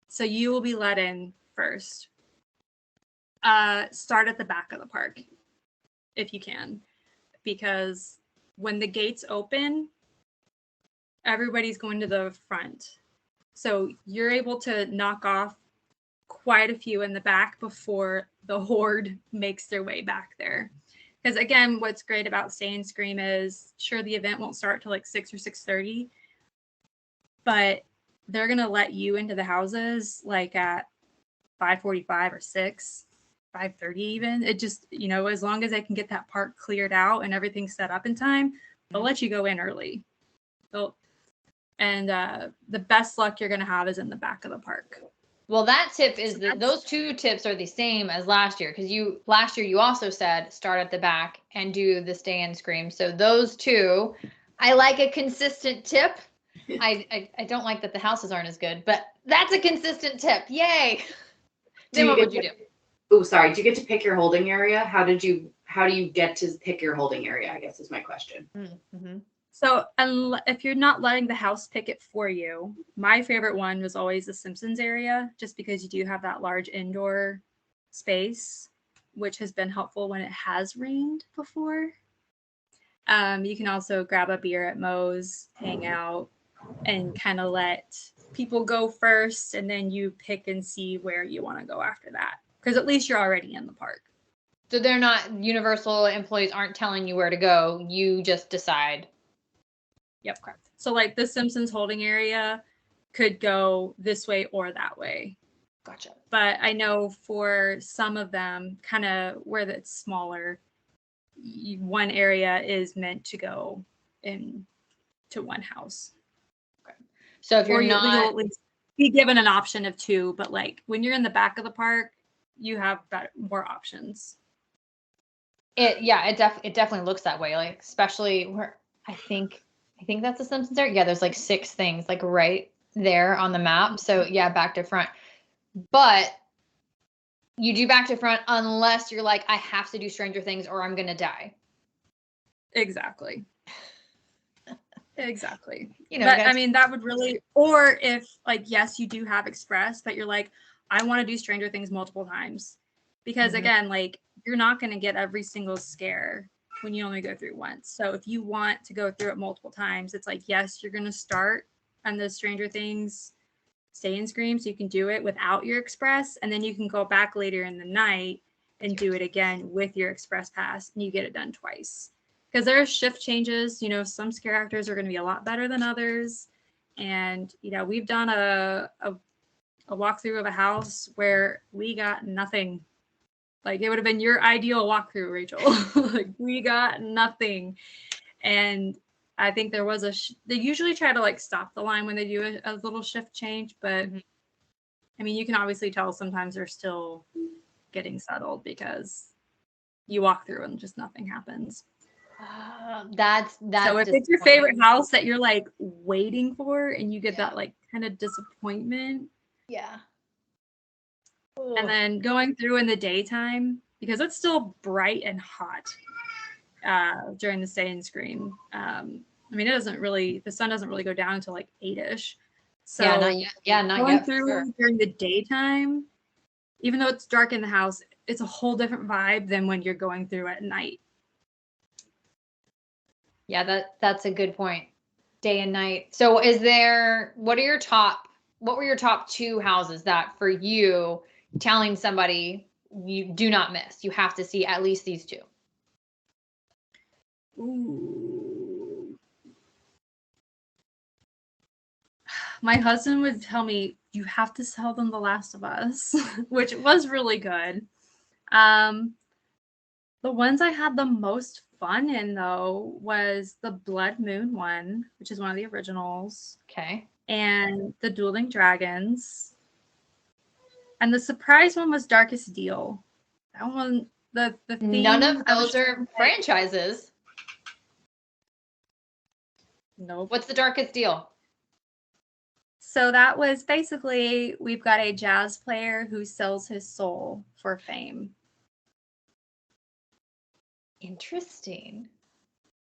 So you will be let in first. Start at the back of the park if you can, because when the gates open, everybody's going to the front. So you're able to knock off quite a few in the back before the horde makes their way back there. Because again, what's great about Stay and Scream is, sure, the event won't start till like 6 or 6:30, but they're going to let you into the houses like at 5:45 or 6, 5:30 even. It just, as long as they can get that park cleared out and everything set up in time, they'll let you go in early. And the best luck you're going to have is in the back of the park. Well, that tip is those two tips are the same as last year, because last year you also said start at the back and do the Stay and Scream. So those two, I like a consistent tip. I don't like that the houses aren't as good, but that's a consistent tip. Yay! Then what would you do? Oh, sorry. Do you get to pick your holding area? How do you get to pick your holding area, I guess is my question. Mm-hmm. So if you're not letting the house pick it for you, my favorite one was always the Simpsons area, just because you do have that large indoor space, which has been helpful when it has rained before. You can also grab a beer at Moe's, hang out, and kind of let people go first, and then you pick and see where you want to go after that. Because at least you're already in the park. So they're not, Universal employees aren't telling you where to go. You just decide. Yep, correct. So like the Simpsons holding area could go this way or that way. Gotcha. But I know for some of them, kind of where it's smaller, one area is meant to go into one house. Okay. So if you'll at least be given an option of two, but like when you're in the back of the park, you have more options. It definitely looks that way. Like, especially where I think that's the Simpsons area. Yeah, there's like 6 things like right there on the map. So yeah, back to front. But you do back to front unless you're like, I have to do Stranger Things or I'm gonna die. Exactly. Exactly. But I mean, that would really, or if like, yes, you do have Express, but you're like, I want to do Stranger Things multiple times. Because again, like, you're not going to get every single scare when you only go through once. So if you want to go through it multiple times, it's like, yes, you're going to start on the Stranger Things Stay and Scream, so you can do it without your Express, and then you can go back later in the night and do it again with your Express pass, and you get it done twice. Because there are shift changes. Some scare actors are going to be a lot better than others. And, we've done a walkthrough of a house where we got nothing. Like, it would have been your ideal walkthrough, Rachel. Like, we got nothing. And I think there was they usually try to like stop the line when they do a little shift change. But I mean, you can obviously tell sometimes they're still getting settled because you walk through and just nothing happens. That's so if it's your favorite house that you're like waiting for and you get that like kind of disappointment. Yeah. And then going through in the daytime, because it's still bright and hot during the Stay and Scream. I mean, the sun doesn't really go down until like 8-ish. So yeah, not yet. Yeah, not going yet. Through during the daytime, even though it's dark in the house, it's a whole different vibe than when you're going through at night. Yeah, that's a good point. Day and night. So what were your top 2 houses that for you, telling somebody you do not miss? You have to see at least these 2. Ooh. My husband would tell me, you have to sell them The Last of Us, which was really good. The ones I had the most fun in, though, was the Blood Moon one, which is one of the originals. Okay. and the Dueling Dragons. And the surprise one was Darkest Deal. That one, the theme. None of those are franchises. Nope. What's the Darkest Deal? So that was basically, we've got a jazz player who sells his soul for fame. Interesting.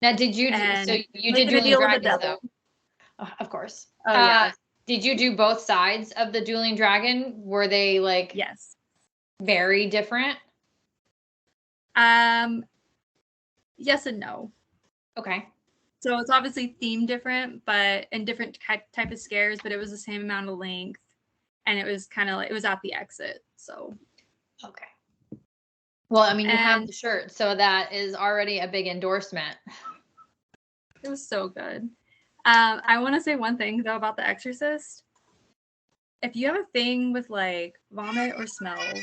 Now, did you And so you making did a Dueling deal with the Dragons devil. though? Of course. Oh, yeah. Did you do both sides of the Dueling Dragon? Were they like Yes. very different? Yes and no. Okay. So it's obviously themed different, but in different type of scares, but it was the same amount of length, and it was kind of like, it was at the exit. So okay. Well, I mean, you have And- the shirt, so that is already a big endorsement. it was so good. I want to say one thing though about The Exorcist. If you have a thing with like vomit or smells,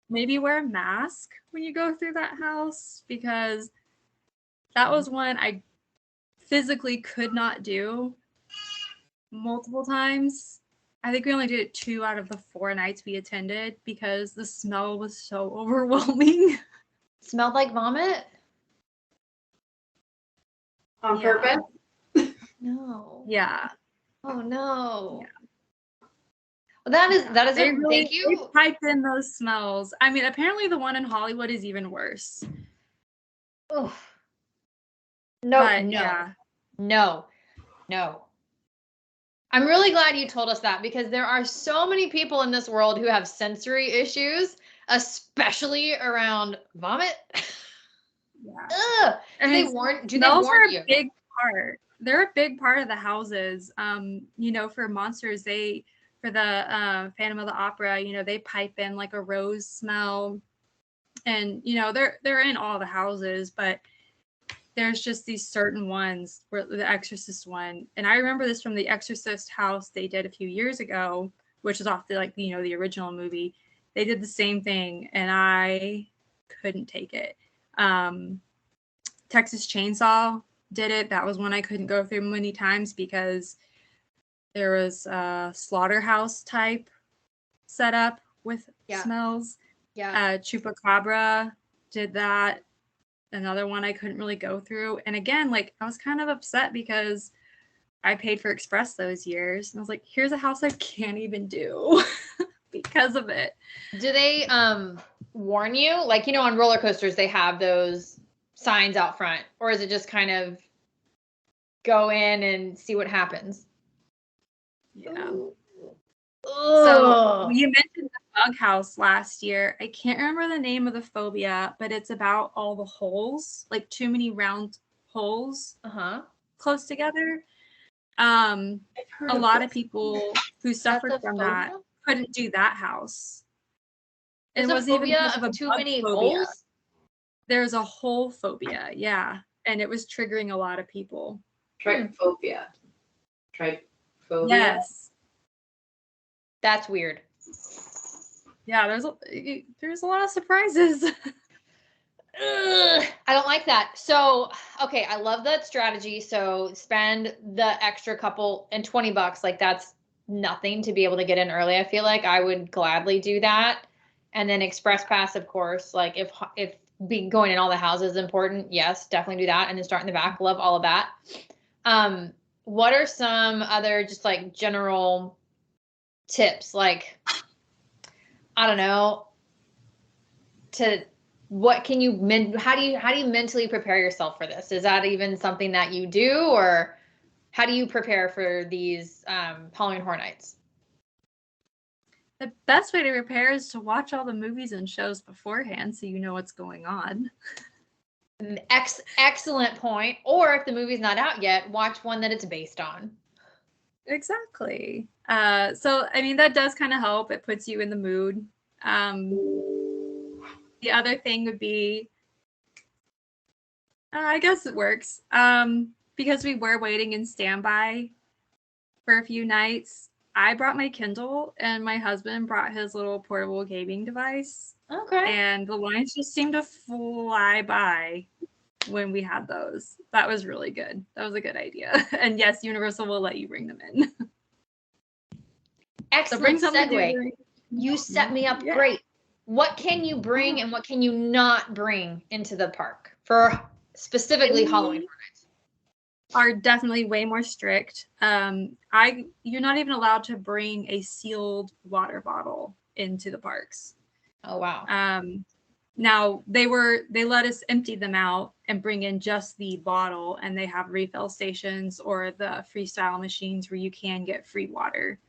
maybe wear a mask when you go through that house, because that was one I physically could not do multiple times. I think we only did it 2 out of the 4 nights we attended because the smell was so overwhelming. Smelled like vomit? On Yeah. purpose? No. Yeah. Oh no. Yeah. Well, that is They a really, thank you. They pipe in those smells. I mean, apparently the one in Hollywood is even worse. Oof. No, But, no, yeah. no, no. I'm really glad you told us that, because there are so many people in this world who have sensory issues, especially around vomit. Yeah. Ugh. I Do mean, they warn smells are you? a big part. They're a big part of the houses. You know, for monsters, for the Phantom of the Opera, you know, they pipe in like a rose smell, and you know, they're in all the houses, but there's just these certain ones, where the Exorcist one, and I remember this from the Exorcist house they did a few years ago, which is off the, like, you know, the original movie. They did the same thing, and I couldn't take it. Texas Chainsaw did it. That was one I couldn't go through many times because there was a slaughterhouse type setup with smells. Yeah. Chupacabra did that. Another one I couldn't really go through. And again, like, I was kind of upset because I paid for Express those years. And I was like, here's a house I can't even do because of it. Do they warn you? Like, you know, on roller coasters, they have those signs out front, or is it just kind of go in and see what happens? Yeah. Ooh. So you mentioned the bug house last year. I can't remember the name of the phobia, but it's about all the holes, like too many round holes close together. A lot of people who suffered from that couldn't do that house. There's It wasn't even because of a too bug many phobia. holes. There's a hole phobia, yeah, and it was triggering a lot of people. Trypophobia. Trypophobia. Yes. That's weird. Yeah, there's a lot of surprises. Ugh, I don't like that. So, okay, I love that strategy. So spend the extra couple and $20. Like, that's nothing to be able to get in early. I feel like I would gladly do that. And then Express Pass, of course. Like, if being going in all the houses is important, yes, definitely do that. And then start in the back. Love all of that. What are some other just like general tips? Like, I don't know, what can you how do you mentally prepare yourself for this? Is that even something that you do, or how do you prepare for these Halloween Horror Nights? The best way to prepare is to watch all the movies and shows beforehand so you know what's going on. Excellent point. Or if the movie's not out yet, watch one that it's based on. Exactly. So I mean, that does kind of help. It puts you in the mood. The other thing would be, I guess it works, because we were waiting in standby for a few nights. I brought my Kindle and my husband brought his little portable gaming device. Okay. And the lines just seemed to fly by. when we had those. That was really good. That was a good idea. And yes, Universal will let you bring them in. Excellent So bring something to segue. do. You set me up Yeah. great. What can you bring and what can you not bring into the park for specifically Halloween Horror Nights? Are definitely way more strict. You're not even allowed to bring a sealed water bottle into the parks. Oh wow. Now they let us empty them out and bring in just the bottle, and they have refill stations or the freestyle machines where you can get free water.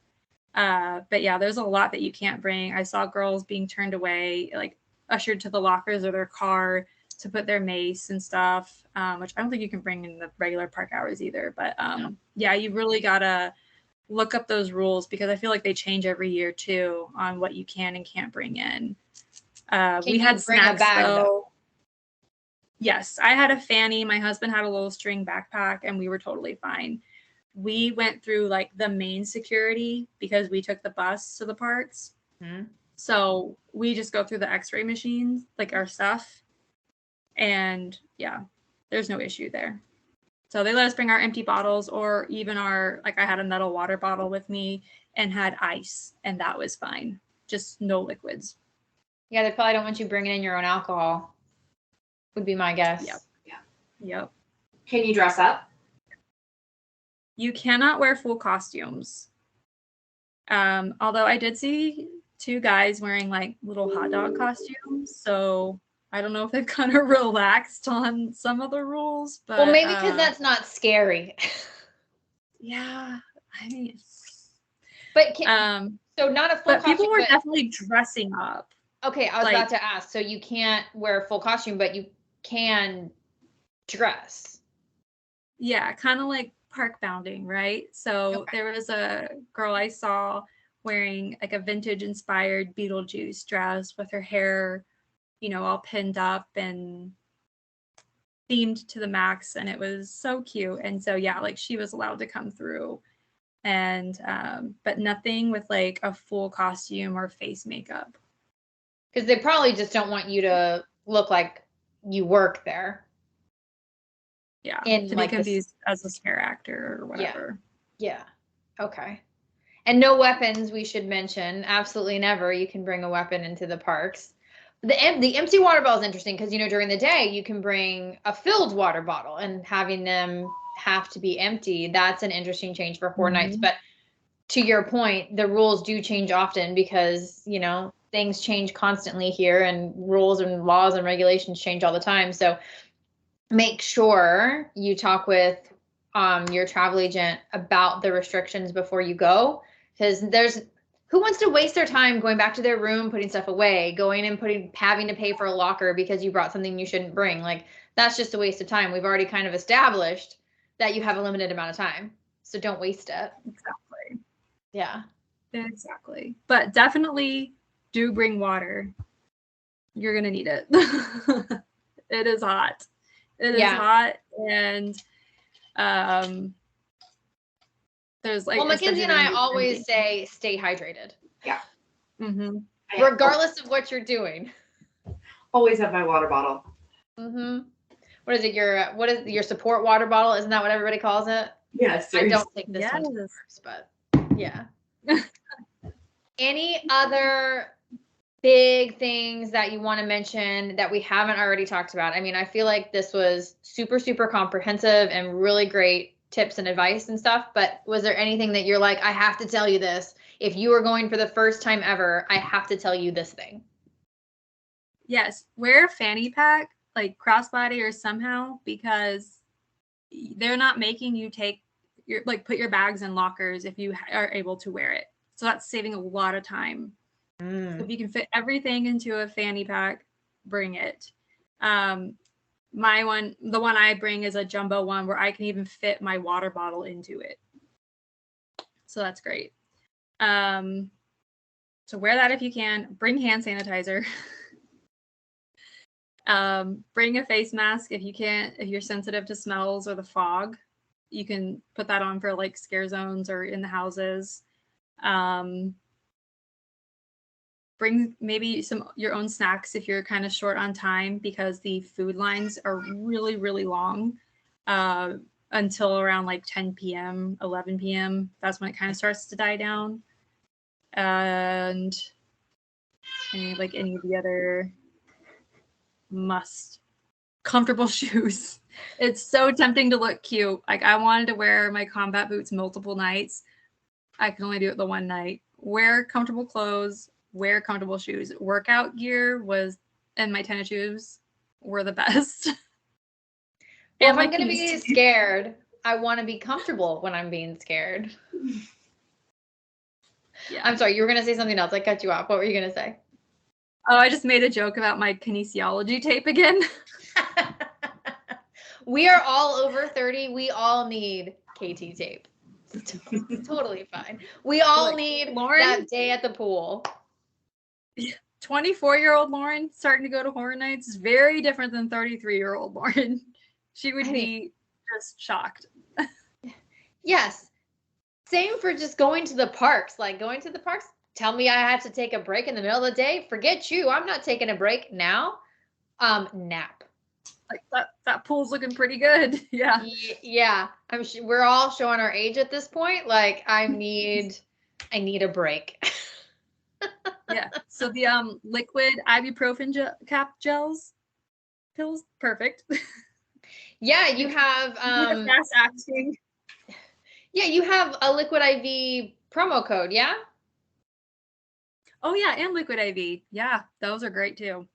But yeah, there's a lot that you can't bring. I saw girls being turned away, like ushered to the lockers of their car to put their mace and stuff, which I don't think you can bring in the regular park hours either. But yeah, you really gotta look up those rules because I feel like they change every year too on what you can and can't bring in. We had snacks though. Yes, I had a fanny. My husband had a little string backpack, and we were totally fine. We went through like the main security because we took the bus to the parks. Mm-hmm. So we just go through the x-ray machines, like our stuff. And yeah, there's no issue there. So they let us bring our empty bottles or even I had a metal water bottle with me and had ice, and that was fine. Just no liquids. Yeah, they probably don't want you bringing in your own alcohol, would be my guess. Yep. Yeah. Yep. Can you dress up? You cannot wear full costumes. Although I did see 2 guys wearing like little hot dog costumes. So I don't know if they've kind of relaxed on some of the rules. But well, maybe because that's not scary. Yeah. I mean, but so not a full but costume. People were definitely dressing up. Okay, I was about to ask. So you can't wear a full costume, but you can dress. Yeah, kind of like park bounding, right? So There was a girl I saw wearing like a vintage inspired Beetlejuice dress with her hair, all pinned up and themed to the max, and it was so cute. And so yeah, like she was allowed to come through, and but nothing with like a full costume or face makeup. Because they probably just don't want you to look like you work there. Yeah, to be confused as a scare actor or whatever. Yeah. Okay. And no weapons, we should mention. Absolutely never. You can bring a weapon into the parks. The empty water bottle is interesting because, during the day, you can bring a filled water bottle, and having them have to be empty, that's an interesting change for Horror Nights. But to your point, the rules do change often because, things change constantly here, and rules and laws and regulations change all the time. So make sure you talk with your travel agent about the restrictions before you go, because who wants to waste their time going back to their room, putting stuff away, going and having to pay for a locker because you brought something you shouldn't bring. Like, that's just a waste of time. We've already kind of established that you have a limited amount of time, so don't waste it. Exactly. Yeah. Exactly. But definitely do bring water. You're going to need it. It is hot. It is hot. And there's like... Well, Mackenzie and I always say stay hydrated. Yeah. Mm-hmm. Regardless of what you're doing. Always have my water bottle. Mm-hmm. What is it? Your support water bottle? Isn't that what everybody calls it? Yes. I don't think this one works, but yeah. Any other big things that you want to mention that we haven't already talked about? I mean, I feel like this was super, super comprehensive and really great tips and advice and stuff, but was there anything that you're like, I have to tell you this? If you are going for the first time ever, I have to tell you this thing. Yes. Wear a fanny pack, like crossbody or somehow, because they're not making you put your bags in lockers if you are able to wear it. So that's saving a lot of time. So if you can fit everything into a fanny pack, bring it. The one I bring is a jumbo one where I can even fit my water bottle into it. So that's great. So wear that if you can. Bring hand sanitizer. Bring a face mask if you can't, if you're sensitive to smells or the fog. You can put that on for like scare zones or in the houses. Bring maybe your own snacks if you're kind of short on time, because the food lines are really, really long until around like 10 p.m., 11 p.m. That's when it kind of starts to die down. And any of the other comfortable shoes. It's so tempting to look cute. Like, I wanted to wear my combat boots multiple nights. I can only do it the one night. Wear comfortable clothes, wear comfortable shoes. Workout gear and my tennis shoes were the best. Well, if I'm going to be scared, I want to be comfortable when I'm being scared. Yeah. I'm sorry, you were going to say something else. I cut you off. What were you going to say? Oh, I just made a joke about my kinesiology tape again. We are all over 30. We all need KT tape. Totally fine. We all need Lauren, that day at the pool. 24-year-old Lauren starting to go to horror nights is very different than 33-year-old Lauren. She would be just shocked. Yes. Same for just going to the parks. Like, going to the parks, tell me I have to take a break in the middle of the day. Forget you. I'm not taking a break now. Nap. Like, that pool's looking pretty good. Yeah. Yeah. We're all showing our age at this point. Like, I need a break. Yeah. So the liquid ibuprofen pills, perfect. Yeah, you have fast acting. Yeah, you have a liquid IV promo code, yeah? Oh yeah, and liquid IV. Yeah, those are great too.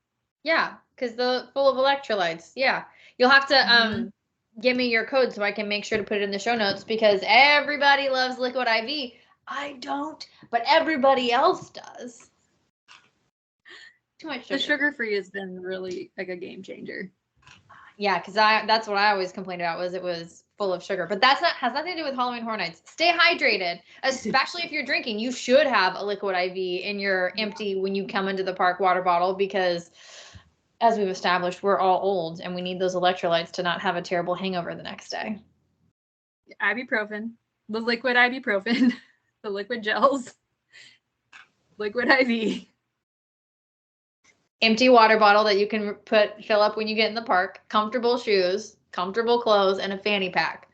Yeah, because the full of electrolytes. Yeah. You'll have to give me your code so I can make sure to put it in the show notes, because everybody loves liquid IV. I don't, but everybody else does. Too much sugar. The sugar-free has been really like a game changer. Yeah, because that's what I always complained about, was it was full of sugar. But has nothing to do with Halloween Horror Nights. Stay hydrated, especially if you're drinking. You should have a liquid IV in your empty when you come into the park water bottle, because as we've established, we're all old and we need those electrolytes to not have a terrible hangover the next day. Ibuprofen, the liquid ibuprofen, the liquid gels, liquid IV. Empty water bottle that you can fill up when you get in the park, comfortable shoes, comfortable clothes, and a fanny pack.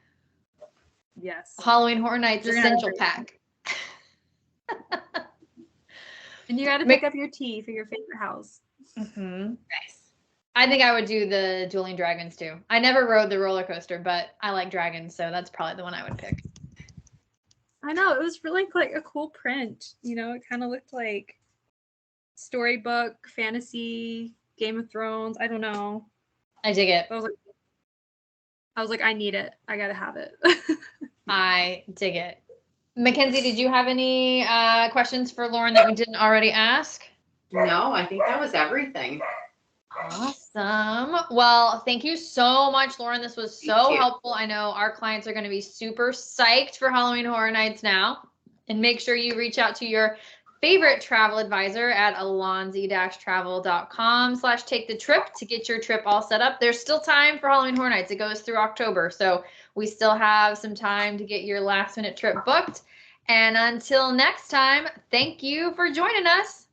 Yes. Halloween Horror Nights essential pack. And you got to pick up your tea for your favorite house. Mm-hmm. Nice. I think I would do the Dueling Dragons too. I never rode the roller coaster, but I like dragons, so that's probably the one I would pick. I know, it was really like a cool print. You know, it kind of looked like storybook, fantasy, Game of Thrones. I don't know. I dig it. I was like, I need it. I gotta have it. I dig it. Mackenzie, did you have any questions for Lauren that we didn't already ask? No, I think that was everything. Awesome. Well, thank you so much, Lauren. This was so helpful. I know our clients are going to be super psyched for Halloween Horror Nights now. And make sure you reach out to your favorite travel advisor at alonzi-travel.com/take the trip to get your trip all set up. There's still time for Halloween Horror Nights. It goes through October. So we still have some time to get your last minute trip booked. And until next time, thank you for joining us.